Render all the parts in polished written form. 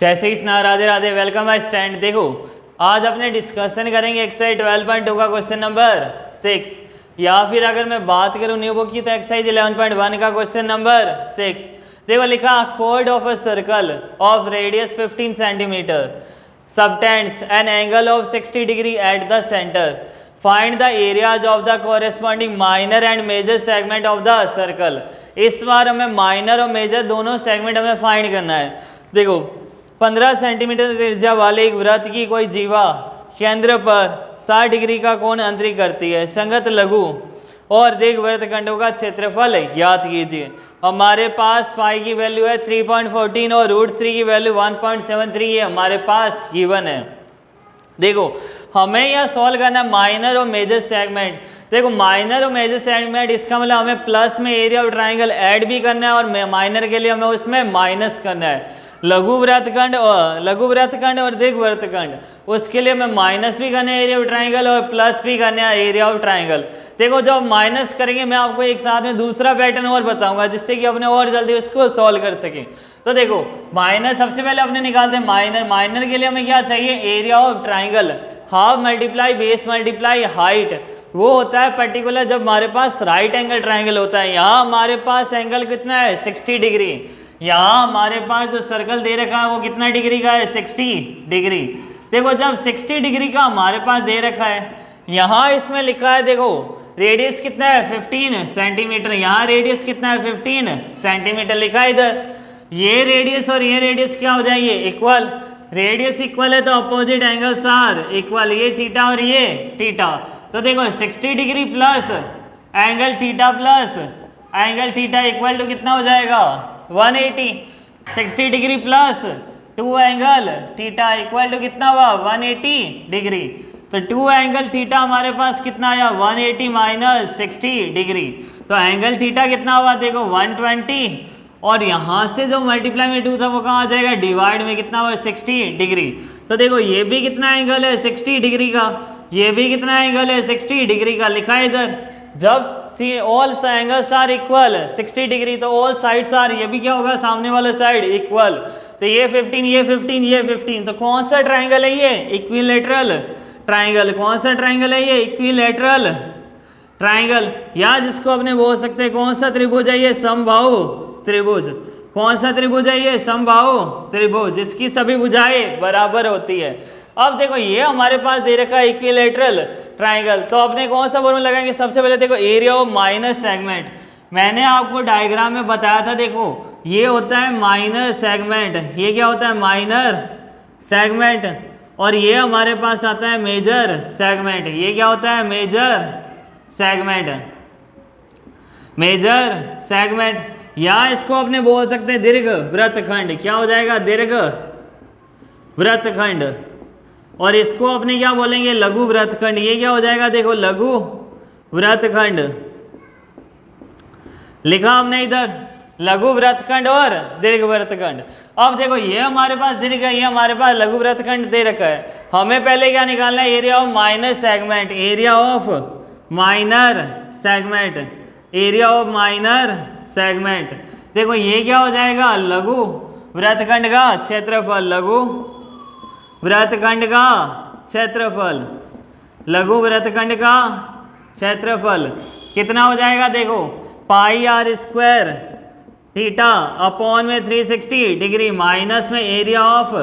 जय Shri Krishna, Radhe Radhe. Welcome my stand. देखो आज अपने डिस्कशन करेंगे एक्सरसाइज 12.2 का क्वेश्चन नंबर 6, या फिर अगर मैं बात करूं न्यूबो की तो एक्सरसाइज 11.1 का क्वेश्चन नंबर 6। देखो लिखा कोड of a circle of radius 15 centimetre subtends an angle of 60 degree at the centre. Find the areas of the corresponding minor and major segment of the circle. इस बार हमें माइनर और major दोनों segment हमें find करना है। देखो 15 centimetre त्रिज्या वाले एक वृत्त की कोई जीवा केंद्र पर 60 डिग्री का कोण अंतरित करती है। संगत लघु और दीर्घ वृत्तखंडों का क्षेत्रफल याद कीजिए। हमारे पास पाई की वैल्यू है 3.14 और √3 की वैल्यू 1.73 ये हमारे पास गिवन है। देखो हमें यह सॉल्व करना है माइनर और मेजर सेगमेंट। देखो माइनर और मेजर सेगमेंट इसका मतलब हमें प्लस में एरिया ऑफ ट्राइंगल ऐड भी करना है और माइनर के लिए हमें उसमें माइनस करना है। लघु वृत्तखंड और दीर्घ वृत्तखंड उसके लिए हमें माइनस भी करना है एरिया ऑफ ट्राइंगल और प्लस भी करना है एरिया ऑफ ट्राइंगल। देखो जब माइनस करेंगे मैं आपको एक साथ में दूसरा पैटर्न और बताऊंगा जिससे कि अपने और जल्दी इसको सॉल्व कर सकें। तो देखो माइनस सबसे पहले अपने निकालते हैं माइनर के लिए हमें क्या चाहिए, area of triangle half multiply base multiply height. वो होता है पर्टिकुलर जब हमारे पास राइट एंगल ट्राइंगल होता है। यहाँ हमारे पास एंगल कितना है 60 डिग्री। यहाँ हमारे पास जो सर्कल दे रखा है वो कितना डिग्री का है 60 डिग्री। देखो जब 60 डिग्री का हमारे पास दे रखा है, यहाँ इसमें लिखा है देखो रेडियस कितना है 15 सेंटीमीटर। यहाँ रेडियस कितना है 15 सेंटीमीटर लिखा है इधर। ये रेडियस और ये रेडियस क्या हो जाएंगे इक्वल। रेडियस इक्वल है तो अपोजिट एंगल्स आर इक्वल। ये थीटा और ये थीटा। तो देखो 60 degree plus angle theta plus angle theta equal to कितना हो जाएगा 180। 60 degree plus 2 angle theta equal to कितना हुआ 180 डिग्री। तो 2 एंगल थीटा हमारे पास कितना आया 180 माइनस 60 डिग्री। तो एंगल थीटा कितना हुआ देखो 120 और यहाँ से जो मल्टीप्लाई में 2 था वो कहाँ आ जाएगा डिवाइड में कितना हुआ 60 डिग्री। तो देखो ये भी कितना एंगल है 60 डिग्री का, ये भी कितना एंगल है 60 डिग्री का लिखा है इधर। जब all angles are equal 60 degree तो ऑल साइड्स आर, ये भी क्या होगा सामने वाला साइड इक्वल। तो ये 15 ये 15 ये 15। तो कौन सा ट्राइंगल है ये इक्विलेटरल ट्राइंगल। कौन सा ट्राइंगल है ये इक्विलेटरल ट्राइंगल, या जिसको अपने बोल सकते हैं कौन सा त्रिभुज है ये समबाहु त्रिभुज। कौन सा त्रिभुज है ये समबाहु त्रिभुज जिसकी सभी भुजाएं बराबर होती है। अब देखो ये हमारे पास दे रखा है इक्विलेटरल ट्राइंगल। तो अपने कौन सा फॉर्मूला लगाएंगे, सबसे पहले देखो एरिया ऑफ माइनर सेगमेंट। मैंने आपको डायग्राम में बताया था देखो ये होता है माइनर सेगमेंट, ये क्या होता है माइनर सेगमेंट, और ये हमारे पास आता है मेजर सेगमेंट। ये क्या होता है मेजर सेगमेंट। मेजर सेगमेंट या इसको अपने बोल सकते हैं दीर्घ वृत्तखंड। क्या हो जाएगा दीर्घ वृत्तखंड। और इसको अपने क्या बोलेंगे लघु वृत्तखंड। ये क्या हो जाएगा देखो लघु वृत्तखंड लिखा हमने इधर लघु वृत्तखंड और दीर्घ वृत्तखंड। अब देखो ये हमारे पास दीर्घ है, ये हमारे पास लघु वृत्तखंड दे रखा है। हमें पहले क्या निकालना है area of minor segment. Area of minor segment, area of minor segment. देखो ये क्या हो जाएगा लघु वृत्तखंड का क्षेत्रफल। लघु वृत्तखंड का क्षेत्रफल, लघु वृत्तखंड का क्षेत्रफल कितना हो जाएगा देखो पाई आर स्क्वायर थीटा अपॉन में 360 डिग्री माइनस में एरिया ऑफ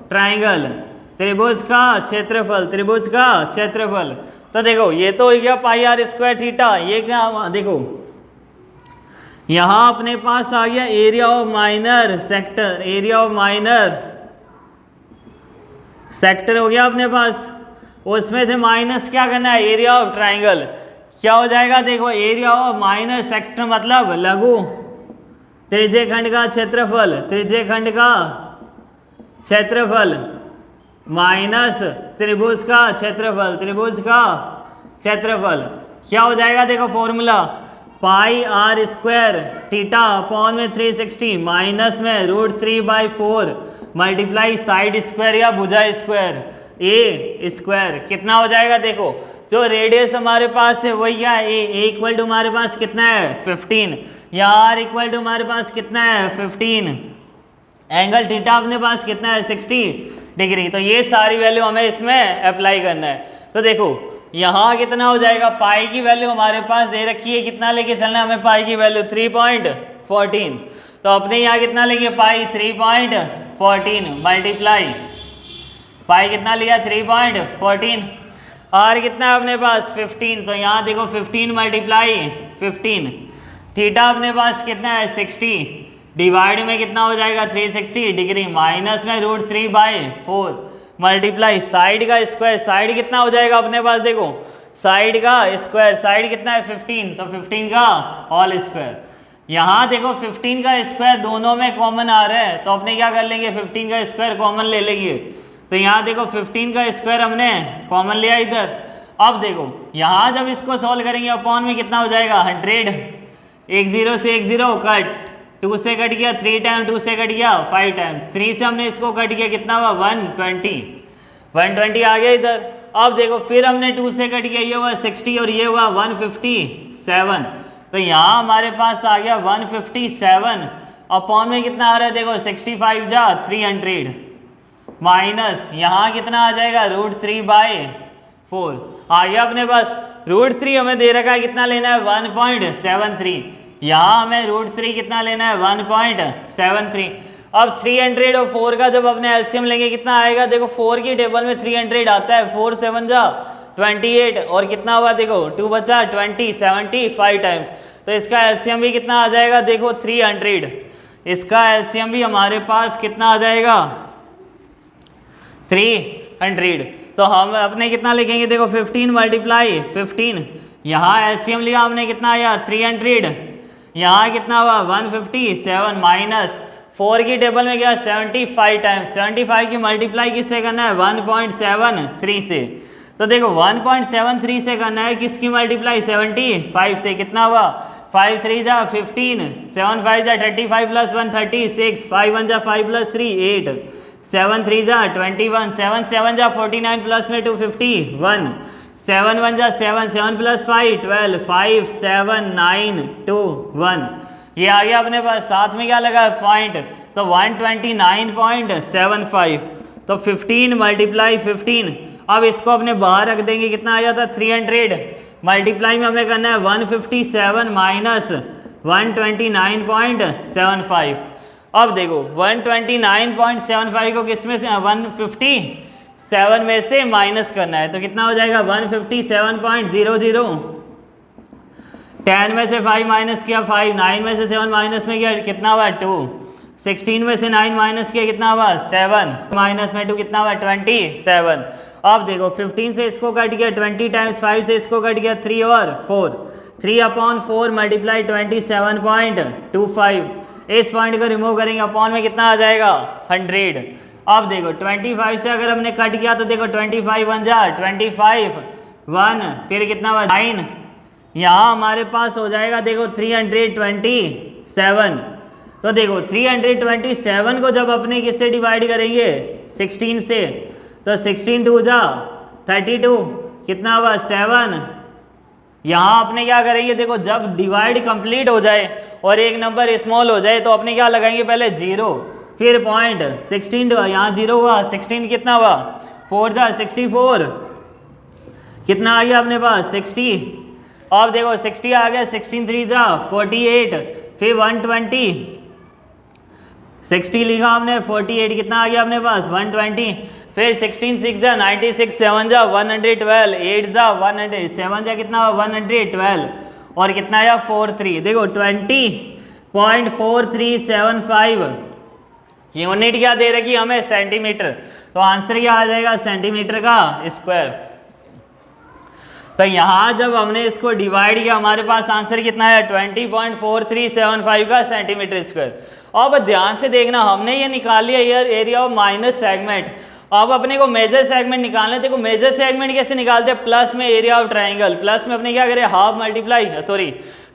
ट्राइंगल त्रिभुज का क्षेत्रफल। त्रिभुज का क्षेत्रफल तो देखो ये तो हो गया पाई आर स्क्वायर थीटा। ये क्या देखो यहाँ अपने पास आ गया area of minor sector. Area of minor sector हो गया अपने पास, उसमें से माइनस क्या करना है एरिया ऑफ ट्राइंगल। क्या हो जाएगा देखो एरिया ऑफ माइनर सेक्टर मतलब लघु त्रिज्य खंड का क्षेत्रफल। त्रिज्य खंड का क्षेत्रफल माइनस त्रिभुज का क्षेत्रफल। त्रिभुज का क्षेत्रफल क्या हो जाएगा देखो formula pi r square theta upon में 360 माइनस में √3/4 मल्टीप्लाई साइड स्क्वायर या भुजा स्क्वायर ए स्क्वायर। कितना हो जाएगा देखो जो रेडियस हमारे पास है वही क्या है ए इक्वल टू हमारे पास कितना है 15। या आर इक्वल टू हमारे पास कितना है 15। एंगल थीटा अपने पास कितना है 60 डिग्री। तो ये सारी वैल्यू हमें इसमें अप्लाई करना है। तो देखो यहाँ कितना हो जाएगा, पाई की वैल्यू हमारे पास दे रखी है, कितना लेके चलना है हमें पाई की वैल्यू 3.14। तो अपने यहाँ कितना लेंगे पाई 3.14 मल्टीप्लाई पाई कितना लिया 3.14 और कितना है अपने पास 15। तो यहाँ देखो 15 मल्टीप्लाई 15 थीटा अपने पास कितना है 60 डिवाइड में कितना हो जाएगा 360 डिग्री माइनस में √3/4 मल्टीप्लाई साइड का स्क्वायर, साइड कितना हो जाएगा अपने पास देखो साइड का स्क्वायर, साइड कितना है 15 तो 15 का होल स्क्वायर। यहाँ देखो 15 का स्क्वायर दोनों में कॉमन आ रहा है तो अपने क्या कर लेंगे 15 का स्क्वायर कॉमन ले लेंगे। तो यहाँ देखो 15 का स्क्वायर हमने कॉमन लिया इधर। अब देखो यहाँ जब इसको सॉल्व करेंगे अपॉन में कितना हो जाएगा 100, एक 0 से एक 0 कट, 2 से कट गया 3 टाइम, 2 से कट गया 5 टाइम्स, 3 से हमने इसको कट किया कितना हुआ 120 आ गया इधर। अब देखो फिर हमने 2 से कट किया, ये हुआ 60 और ये हुआ 157। तो यहाँ हमारे पास आ गया 157 अपॉन में कितना आ रहा है देखो 65 जा 300 माइनस यहाँ कितना आ जाएगा √3/4 आ गया अपने पास। √3 हमें दे रखा है कितना लेना है 1.73, यहाँ हमें √3 कितना लेना है 1.73। अब 300 और 4 का जब अपने एलसीएम लेंगे कितना आएगा देखो 4 की टेबल में 300 आता है, 4 7 जा 28 और कितना हुआ देखो 2 बचा 20 75 टाइम्स। तो इसका एलसीएम भी कितना आ जाएगा देखो 300, इसका एलसीएम भी हमारे पास कितना आ जाएगा 300। तो हम अपने कितना लिखेंगे देखो 15 मल्टीप्लाई 15, यहाँ एलसीएम लिया हमने कितना आया 300, यहाँ कितना हुआ 157 माइनस 4 की टेबल में गया 75 टाइम्स, 75 की मल्टीप्लाई किससे करना है 1.73 से। तो देखो 1.73 से करना है किसकी मल्टीप्लाई 75 से, कितना हुआ 5 3 जा 15, 7 5 जा 35 प्लस 1 36, 5 1 जा 5 प्लस 3 8, 7 3 जा 21, 7 7 जा 49 प्लस में 251, 7 1 जा 7, 7 प्लस 5 12, 5 7 9 2 1। ये आ गया अपने पास, साथ में क्या लगा पॉइंट, तो 129.75। तो 15 मल्टीप्लाई 15, अब इसको अपने बाहर रख देंगे कितना आ जाता 300 मल्टीप्लाई में हमें करना है 157 माइनस 129.75। अब देखो 129.75 को किस में से 157 में से माइनस करना है तो कितना हो जाएगा 157.00। 10 में से 5 माइनस किया 5, 9 में से 7 माइनस में किया कितना हुआ 2, 16 में से 9 माइनस किया कितना हुआ 7, माइनस में 2 कितना हुआ 27। अब देखो 15 से इसको कट गया 20 टाइम्स, 5 से इसको कट गया 3 और 4, 3/4 मल्टीप्लाई 27.25। इस पॉइंट को रिमूव करेंगे अपॉन में कितना आ जाएगा 100। अब देखो 25 से अगर हमने कट किया तो देखो 25 1 जा 25 1, फिर कितना हुआ 9, यहाँ हमारे पास हो जाएगा देखो 327। तो देखो 327 को जब अपने किससे डिवाइड करेंगे 16 से, तो 16 2 जा 32, कितना हुआ 7। यहाँ अपने क्या करेंगे देखो जब डिवाइड कंप्लीट हो जाए और एक नंबर स्मॉल हो जाए तो अपने क्या लगाएंगे पहले 0 फिर पॉइंट 16, यहाँ 0 हुआ 16 कितना हुआ 4 जा 64, कितना आ गया अपने पास 60। अब देखो 60 आ गया, 16 3 जा 48, फिर 120, 60 लिखा हमने 48 कितना आ गया अपने पास 120, फिर 16 6 जा 96, 7 जा 112, 8 जा 100, 7 जा कितना हुआ 112 और कितना आया 43। देखो 20.4375 यूनिट क्या दे रखी हमें सेंटीमीटर, तो आंसर क्या आ जाएगा सेंटीमीटर का स्क्वायर। तो यहाँ जब हमने इसको डिवाइड किया हमारे पास आंसर कितना है 20.4375 का सेंटीमीटर स्क्वायर। अब ध्यान से देखना हमने ये निकाल लिया यार एरिया ऑफ माइनस सेगमेंट। अब अपने को मेजर सेगमेंट निकालना है। देखो मेजर सेगमेंट कैसे निकालते हैं, प्लस में एरिया ऑफ ट्राइंगल, प्लस में अपने क्या करें हाफ मल्टीप्लाई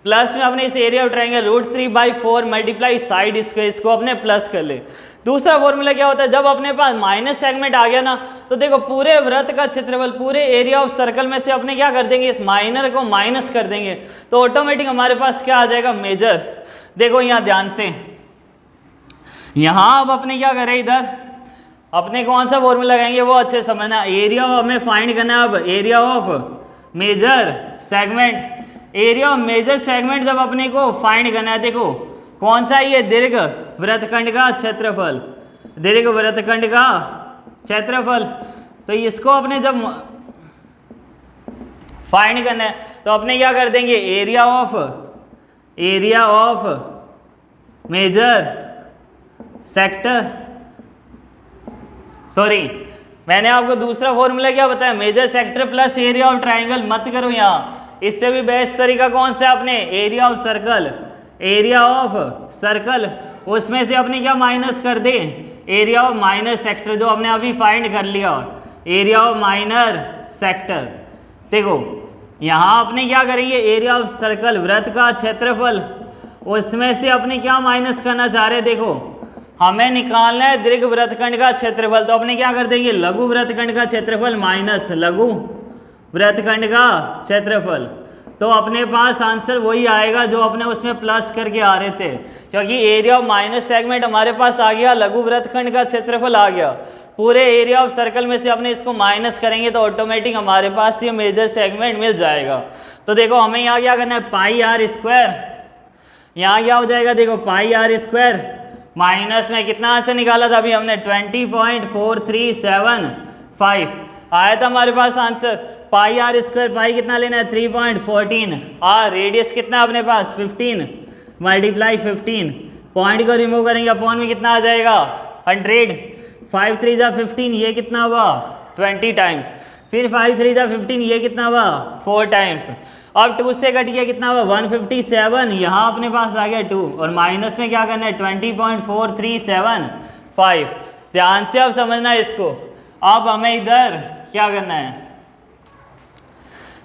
प्लस में अपने इस area of triangle √3/4 multiply side इसको अपने प्लस कर ले। दूसरा फॉर्मूला क्या होता है, जब अपने पास माइनस सेगमेंट आ गया ना तो देखो पूरे वृत्त का क्षेत्रफल पूरे एरिया ऑफ सर्कल में से अपने क्या कर देंगे इस माइनर को माइनस कर देंगे तो ऑटोमेटिक हमारे पास क्या आ जाएगा मेजर। देखो यहाँ ध्यान से यहाँ अब अपने क्या करें, इधर अपने कौन सा फॉर्मूला लगाएंगे वो अच्छे समझना। एरिया ऑफ हमें फाइंड करना है। अब area of major segment, area of major segment जब अपने को फाइंड करना है, देखो कौन सा ये दीर्घ वृत्तखंड का क्षेत्रफल, दीर्घ वृत्तखंड का क्षेत्रफल। तो इसको अपने जब फाइंड करना है तो अपने क्या कर देंगे, area of major sector, sorry मैंने आपको दूसरा फॉर्मूला क्या बताया, major sector plus area of triangle. मत करो यहाँ, इससे भी बेस्ट तरीका कौन सा अपने, area of circle, area of circle, उसमें से अपने क्या माइनस कर दे, एरिया ऑफ माइनर सेक्टर, जो हमने अभी फाइंड कर लिया, एरिया ऑफ माइनर सेक्टर। देखो यहाँ अपने क्या करेंगे, एरिया ऑफ सर्कल वृत्त का क्षेत्रफल, उसमें से अपने क्या माइनस करना चाह रहे हैं, देखो हमें निकालना है दीर्घ वृत्तखंड का क्षेत्रफल। तो अपने क्या कर देंगे, लघु वृत्तखंड का क्षेत्रफल माइनस लघु वृत्तखंड का क्षेत्रफल। तो अपने पास आंसर वही आएगा जो अपने उसमें प्लस करके आ रहे थे, क्योंकि एरिया ऑफ माइनस सेगमेंट हमारे पास आ गया, लघु वृत्तखंड का क्षेत्रफल आ गया। पूरे एरिया ऑफ सर्कल में से अपने इसको माइनस करेंगे तो ऑटोमेटिक हमारे पास ये मेजर सेगमेंट मिल जाएगा। तो देखो हमें यहाँ क्या करना है, पाई आर स्क्वायर, यहाँ क्या हो जाएगा, देखो पाई आर स्क्वायर माइनस में कितना आंसर निकाला था अभी हमने, 20.4375 आया था हमारे पास आंसर। पाई आर स्क्वायर, पाई कितना लेना है 3.14, आर रेडियस कितना अपने पास 15 मल्टीप्लाई 15, पॉइंट को रिमूव करेंगे अपॉन में कितना आ जाएगा 100, 5 3 जा 15, ये कितना हुआ 20 टाइम्स, फिर 5 3 जा 15, ये कितना हुआ 4 टाइम्स। अब 2 से कट गया कितना हुआ 157, यहाँ अपने पास आ गया 2, और माइनस में क्या करना है 20.4375। ध्यान से अब समझना है इसको। अब हमें इधर क्या करना है,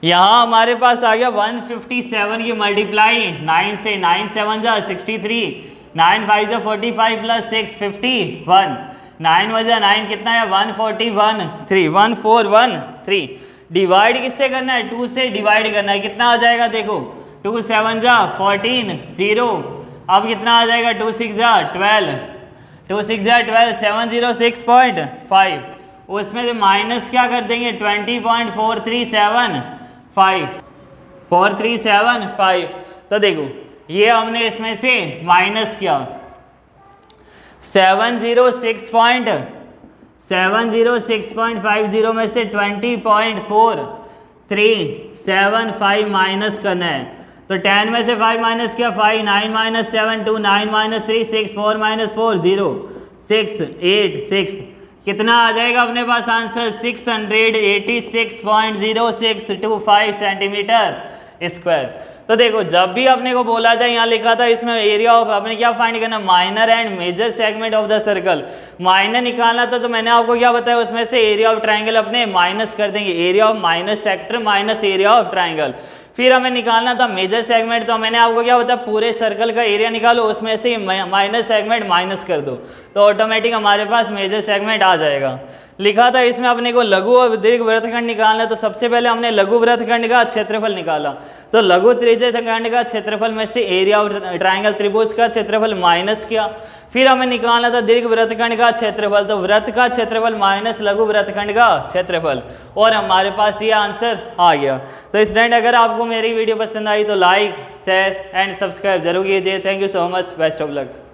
यहाँ हमारे पास आ गया 157 की मल्टीप्लाई 9 से, 9 7 जा 63, 9 5 जा 45 प्लस 6 51, 9 वजह 9 कितना है 1413 डिवाइड किससे करना है 2 से डिवाइड करना है, कितना आ जाएगा देखो 2 7 जा 14 0, अब कितना आ जाएगा 2 6 जा 12, 2 6 जा 12 706.5, उसमें से माइनस क्या कर देंगे 20.4375। तो देखो ये हमने इसमें से माइनस किया 706.50 में से 20.4375 माइनस करना है। तो 10 में से 5 माइनस किया 5, 9 माइनस 7 2, 9 माइनस 3 6, 4 माइनस 4 0, 6 8 6, कितना आ जाएगा अपने पास आंसर 686.0625 सेंटीमीटर स्क्वायर। तो देखो जब भी अपने को बोला जाए, यहाँ लिखा था इसमें एरिया ऑफ, आपने क्या फाइंड करना minor and major segment of the circle, minor निकालना था। तो मैंने आपको क्या बताया, उसमें से एरिया ऑफ ट्राइंगल अपने माइनस कर देंगे, area of minus sector minus area of triangle. फिर हमें निकालना था मेजर सेगमेंट, तो मैंने आपको क्या बताया पूरे सर्कल का एरिया निकालो, उसमें से माइनर सेगमेंट माइनस कर दो तो ऑटोमेटिक हमारे पास मेजर सेगमेंट आ जाएगा। लिखा था इसमें अपने को लघु और दीर्घ वृत्तखंड निकालना है, तो सबसे पहले हमने लघु वृत्तखंड का क्षेत्रफल निकाला। तो लघु वृत्तखंड का क्षेत्रफल में से एरिया ऑफ ट्राइंगल त्रिभुज का क्षेत्रफल माइनस किया। फिर हमें निकालना था दीर्घ वृत्तखंड का क्षेत्रफल, तो वृत्त का क्षेत्रफल माइनस लघु वृत्तखंड का क्षेत्रफल, और हमारे पास ये आंसर आ गया। तो स्टूडेंट अगर आपको मेरी वीडियो पसंद आई तो लाइक शेयर एंड सब्सक्राइब जरूर कीजिए। Thank you so much, best of luck.